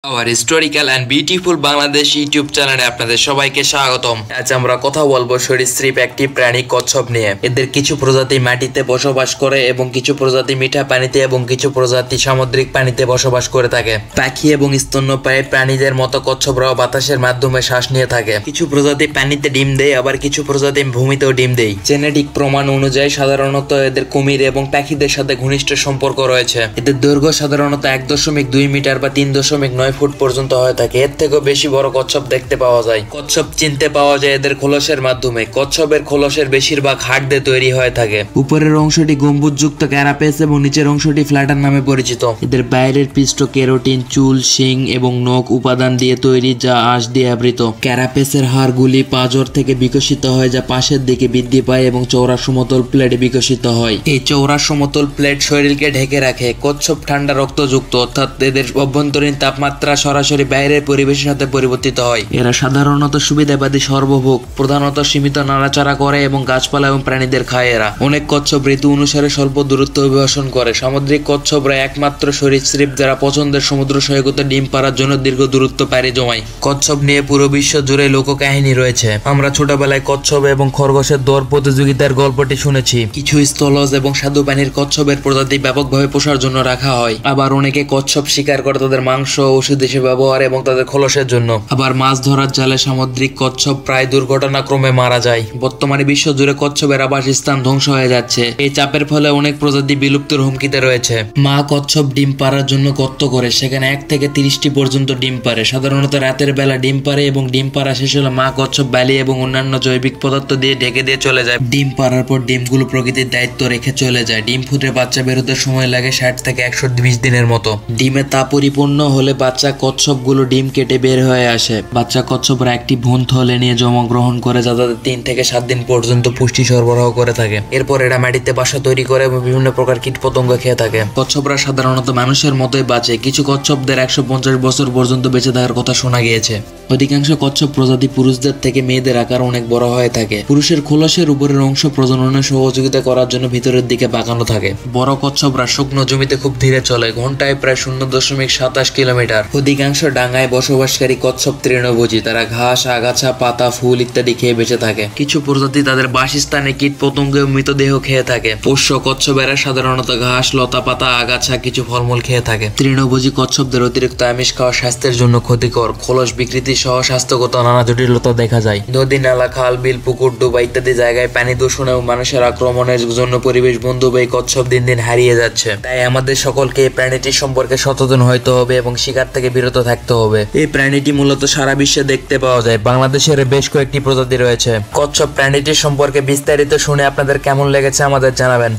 Hour historical and beautiful Bangladesh YouTube চ্যানেলে আপনাদের সবাইকে স্বাগতম। আজ আমরা কথা বলবো সরীসৃপ একটি প্রাণী কচ্ছপ নিয়ে। এদের কিছু প্রজাতি মাটিতে বসবাস করে এবং কিছু প্রজাতি মিঠা পানিতে এবং কিছু প্রজাতি সামুদ্রিক পানিতে বসবাস করে থাকে। পাখি এবং স্তন্যপায়ী প্রাণীদের মতো কচ্ছপরাও বাতাসের মাধ্যমে শ্বাস নিয়ে থাকে। কিছু প্রজাতি পানিতে ডিম দেয়, আবার কিছু প্রজাতি ভূমিতেও ডিম দেয়। জেনেটিক প্রমাণ অনুযায়ী সাধারণত এদের কুমির এবং পাখিদের সাথে ঘনিষ্ঠ সম্পর্ক রয়েছে। এদের দৈর্ঘ্য সাধারণত 1.2 মিটার বা 3.9 ফুট পর্যন্ত হয়ে থাকে। এর থেকেও বেশি বড় কচ্ছপ দেখতে পাওয়া যায়। কচ্ছপ চিনতে পাওয়া যায় এদের খোলসের মাধ্যমে। কচ্ছপের খোলসের বেশিরভাগ হাড় দিয়ে তৈরি হয়ে থাকে। উপরের অংশটি গম্বুজযুক্ত ক্যারাপেস এবং নিচের অংশটি ফ্ল্যাটার নামে পরিচিত। এদের বাইরের পৃষ্ঠ কেরোটিন, চুল, শিং এবং নখ উপাদান দিয়ে তৈরি, যা আঁশ দিয়ে আবৃত। ক্যারাপেসের হাড়গুলি পাঁজর থেকে বিকশিত হয়, যা পাশের দিকে বৃদ্ধি পায় এবং চওড়া সমতল প্লেটে বিকশিত হয়। এই চওড়া সমতল প্লেট শরীরকে ঢেকে রাখে। কচ্ছপ ঠান্ডা রক্তযুক্ত, অর্থাৎ এদের অভ্যন্তরীণ তাপমাত্রা সরাসরি বাইরের পরিবেশের সাথে পরিবর্তিত হয়। এরা সাধারণত সুবিধাবাদী সর্বভোগ, প্রধানত সীমিত নাড়াচাড়া করে এবং গাছপালা এবং প্রাণীদের খায়। এরা অনেক কচ্ছপ ঋতু অনুসারে স্বল্প দূরত্ব অভিবাসন করে। সামুদ্রিক কচ্ছপরা একমাত্র সরীসৃপ যারা পছন্দের সমুদ্র সৈকতে ডিম পাড়ার জন্য দীর্ঘ দূরত্ব পাড়ি জমায়। কচ্ছপ নিয়ে পুরো বিশ্ব জুড়ে লোককাহিনী রয়েছে। আমরা ছোটবেলায় কচ্ছপ এবং খরগোশের দৌড় প্রতিযোগিতার গল্পটি শুনেছি। কিছু স্থলজ এবং স্বাদু পানির কচ্ছপের প্রজাতি ব্যাপকভাবে পোষার জন্য রাখা হয়। আবার অনেকে কচ্ছপ শিকার করে তাদের মাংস, ওষুধ হিসেবে ব্যবহার এবং তাদের খোলসের জন্য। আবার মাছ ধরার জালে সামুদ্রিক কচ্ছপ প্রায় দুর্ঘটনাক্রমে মারা যায়। বর্তমানে বিশ্ব জুড়ে কচ্ছপের আবাসস্থান ধ্বংস হয়ে যাচ্ছে। এই চাপের ফলে অনেক প্রজাতি বিলুপ্তির হুমকিতে রয়েছে। মা কচ্ছপ ডিম পাড়ার জন্য গর্ত করে সেখানে 1 থেকে 30টি পর্যন্ত ডিম পাড়ে। সাধারণত রাতের বেলা ডিম পাড়ে এবং ডিম পাড়া শেষ হলে মা কচ্ছপ বালি এবং অন্যান্য জৈবিক পদার্থ দিয়ে ঢেকে দিয়ে চলে যায়। ডিম পাড়ার পর ডিমগুলো প্রকৃতির দায়িত্ব রেখে চলে যায়। ডিম ফুটে বাচ্চা বেরোতে সময় লাগে 60 থেকে 120 দিনের মতো। ডিমে তা পরিপূর্ণ হলে বাচ্চা কচ্ছপগুলো ডিম কেটে বের হয়ে আসে। বাচ্চা কচ্ছপরা একটি ভ্রূণ থলে নিয়ে জন্মগ্রহণ করে, যা তাদের 3 থেকে 7 দিন পর্যন্ত পুষ্টি সরবরাহ করে থাকে। এরপর এরা মাটিতে বাসা তৈরি করে এবং বিভিন্ন প্রকার কীটপতঙ্গ খেয়ে থাকে। কচ্ছপরা সাধারণত মানুষের মতোই বাঁচে। কিছু কচ্ছপদের 150 বছর পর্যন্ত বেঁচে থাকার কথা শোনা গিয়েছে। অধিকাংশ কচ্ছপ প্রজাতি পুরুষদের থেকে মেয়েদের আকার অনেক বড় হয়ে থাকে। পুরুষের খোলসের উপরের অংশ প্রজননে সহযোগিতা করার জন্য ভিতরের দিকে বাঁকানো থাকে। বড় কচ্ছপরা শুকনো জমিতে খুব ধীরে চলে, ঘন্টায় প্রায় 0.27 কিলোমিটার। অধিকাংশ ডাঙায় বসবাসকারী কচ্ছপ তৃণভোজী। তারা ঘাস, আগাছা, পাতা, ফুল ইত্যাদি খেয়ে বেঁচে থাকে। কিছু প্রজাতি তাদের বাসস্থানে কীট পতঙ্গ ও মৃতদেহ খেয়ে থাকে। পোষ্য কচ্ছপেরা সাধারণত ঘাস, লতা পাতা, আগাছা, কিছু ফলমূল খেয়ে থাকে। তৃণভোজী কচ্ছপদের অতিরিক্ত আমিষ খাওয়া স্বাস্থ্যের জন্য ক্ষতিকর। খোলস বিকৃতি সহ স্বাস্থ্যগত নানা জটিলতা দেখা যায়। নদী, নালা, খাল, বিল, পুকুর, ডোবা ইত্যাদি জায়গায় পানি দূষণ এবং মানুষের আক্রমণের জন্য পরিবেশ বন্ধু এই কচ্ছপ দিন দিন হারিয়ে যাচ্ছে। তাই আমাদের সকলকে এই প্রাণীটির সম্পর্কে সচেতন হতে হবে এবং শিকার থেকে বিরত থাকতে হবে। এই প্রাণীটি মূলত সারা বিশ্বে দেখতে পাওয়া যায়। বাংলাদেশের বেশ কয়েকটি প্রজাতি রয়েছে। কচ্ছপ প্রাণীটির সম্পর্কে বিস্তারিত শুনে আপনাদের কেমন লেগেছে আমাদের জানাবেন।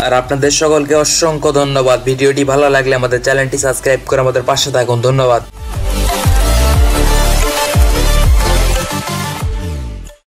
আর আপনাদের সকলকে অসংখ্য ধন্যবাদ। ভিডিওটি ভালো লাগলে আমাদের চ্যানেলটি সাবস্ক্রাইব করে আমাদের পাশে থাকুন। ধন্যবাদ।